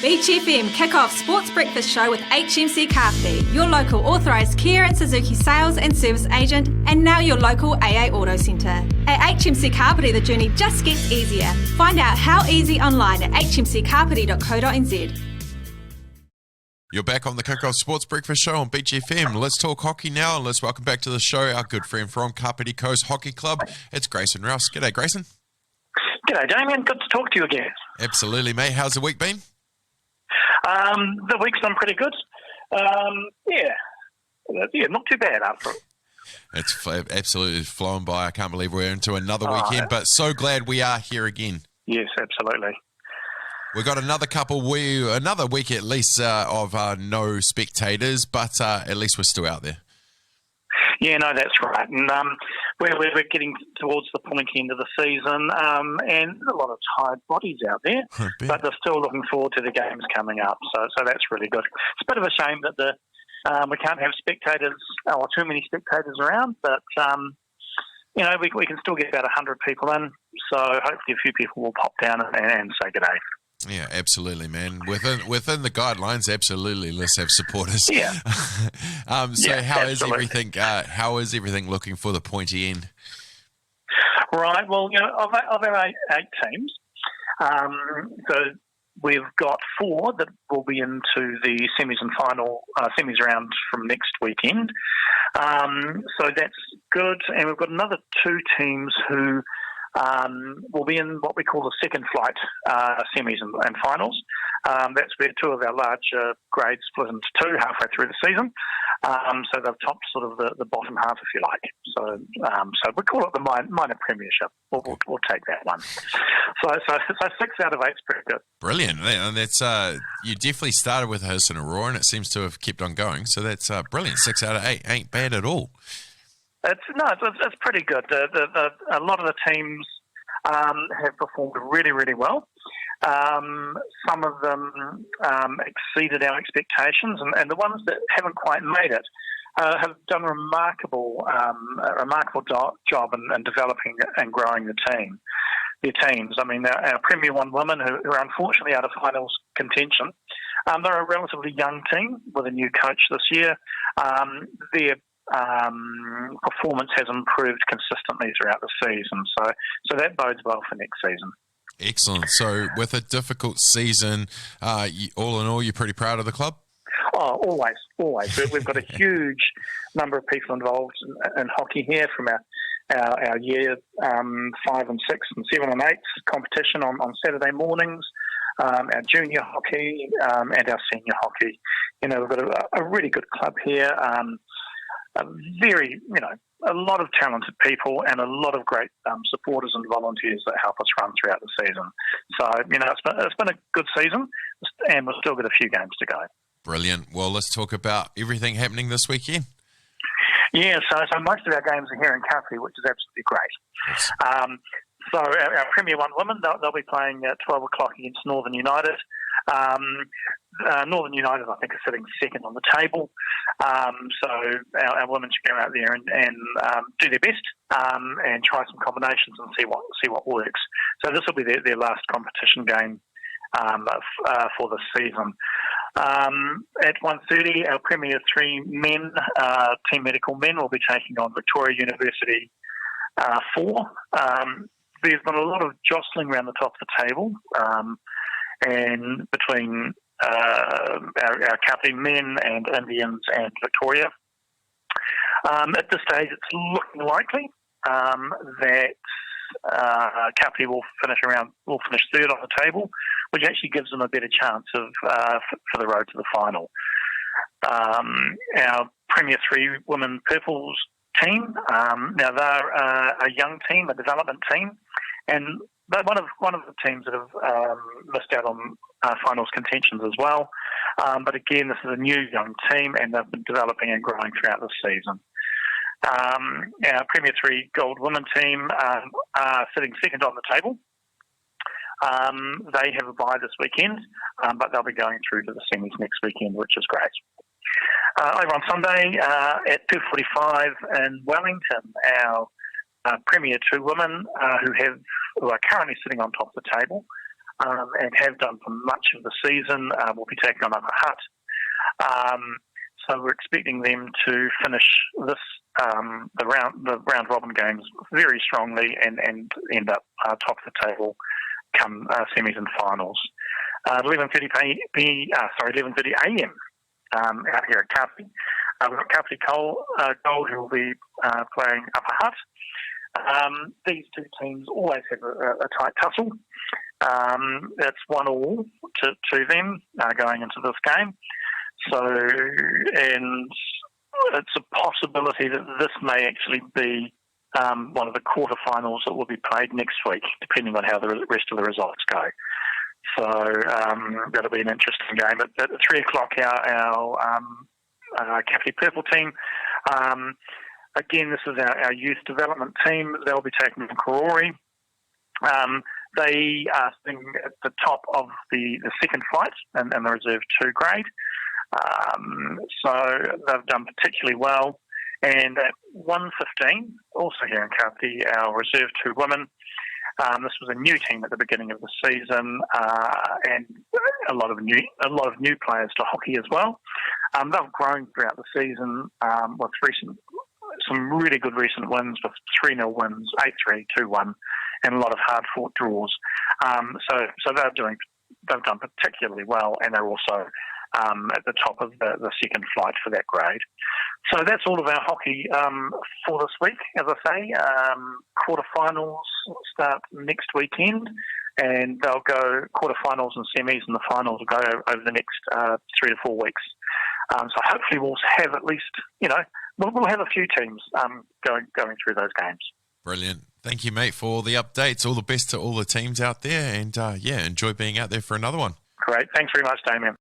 Beach FM kick-off sports breakfast show with HMC Kapiti, your local authorised Kia and Suzuki sales and service agent, and now your local AA Auto Centre. At HMC Kapiti, the journey just gets easier. Find out how easy online at hmckapiti.co.nz. You're back on the Kick-Off Sports Breakfast Show on Beach FM. Let's talk hockey now, and let's welcome back to the show our good friend from Kapiti Coast Hockey Club. It's Grayson Rowse. G'day, Grayson. G'day, Damian. Good to talk to you again. Absolutely, mate. How's the week been? The week's been pretty good. Not too bad after it. It's absolutely flown by. I can't believe we're into another weekend, but so glad we are here again. Yes, absolutely. We've got another week at least of no spectators, but at least we're still out there. Yeah, no, that's right. And we're getting towards the pointy end of the season, and a lot of tired bodies out there, but they're still looking forward to the games coming up. So that's really good. It's a bit of a shame that we can't have spectators or too many spectators around, but we can still get about 100 people in. So hopefully a few people will pop down and say good day. Yeah, absolutely, man. Within the guidelines, absolutely. Let's have supporters. Yeah. How is everything? How is everything looking for the pointy end? Right. Well, of our eight teams, so we've got 4 that will be into the semis and final semis round from next weekend. So that's good, and we've got another 2 teams who will be in what we call the second flight semis and finals. That's where 2 of our larger grades split into 2 halfway through the season. So they've topped sort of the bottom half, if you like. So we call it the minor premiership. We'll take that one. So 6 out of 8 is pretty good. Brilliant, and that's you definitely started with us in a roar, and it seems to have kept on going. So that's brilliant. 6 out of 8 ain't bad at all. It's pretty good. A lot of the teams have performed really, really well. Some of them exceeded our expectations, and the ones that haven't quite made it have done a remarkable job in developing and growing their teams. I mean, our Premier 1 women who are unfortunately out of finals contention, they're a relatively young team with a new coach this year. Their performance has improved consistently throughout the season, so that bodes well for next season. Excellent. So with a difficult season, all in all, you're pretty proud of the club? Oh, always. We've got a huge number of people involved in hockey here, from our year 5 and 6 and 7 and 8 competition on Saturday mornings, our junior hockey and our senior hockey. We've got a really good club here. A lot of talented people and a lot of great supporters and volunteers that help us run throughout the season. So, it's been a good season, and we've still got a few games to go. Brilliant. Well, let's talk about everything happening this weekend. Yeah, so most of our games are here in Kapiti, which is absolutely great. Yes. So our Premier 1 women, they'll be playing at 12 o'clock against Northern United. Northern United, I think, are sitting second on the table. So our women should go out there and do their best and try some combinations and see what works. So this will be their last competition game for the season. At 1:30, our Premier 3 men, Team Medical Men, will be taking on Victoria University 4. There's been a lot of jostling around the top of the table, and between our Kapiti men and Indians and Victoria. At this stage, it's looking likely that Kapiti will finish 3rd on the table, which actually gives them a better chance of for the road to the final. Our Premier 3 Women Purples team, now they're a young team, a development team, and they're one of the teams that have missed out on finals contentions as well. But again, this is a new young team, and they've been developing and growing throughout the season. Our Premier 3 Gold Women team are sitting second on the table. They have a bye this weekend, but they'll be going through to the semis next weekend, which is great. Over on Sunday at 2:45 in Wellington, our Premier 2 women who are currently sitting on top of the table and have done for much of the season, will be taking on Upper Hutt. So we're expecting them to finish this the round robin games very strongly and end up top of the table come semis and finals. 11:30 a.m. Out here at Kapiti. We've got Kapiti Gold who will be playing Upper Hutt. These two teams always have a tight tussle. It's 1-1 to them going into this game. So, and it's a possibility that this may actually be one of the quarterfinals that will be played next week, depending on how the rest of the results go. So that'll be an interesting game. At 3 o'clock, our Kapiti Purple team, again, this is our youth development team. They'll be taking on Karori. They are sitting at the top of the second flight in the Reserve 2 grade. So they've done particularly well. And at 1:15, also here in Kapiti, our Reserve 2 women. This was a new team at the beginning of the season, and a lot of new players to hockey as well. They've grown throughout the season with some really good recent wins, with 3-0 wins, 8-3, 2-1, and a lot of hard-fought draws. So they've done particularly well, and they're also at the top of the second flight for that grade. So that's all of our hockey for this week. As I say, quarterfinals start next weekend, and they'll go quarterfinals and semis, and the finals will go over the next 3 to 4 weeks. So hopefully we'll have at least, we'll have a few teams going through those games. Brilliant. Thank you, mate, for all the updates. All the best to all the teams out there, and enjoy being out there for another one. Great. Thanks very much, Damian.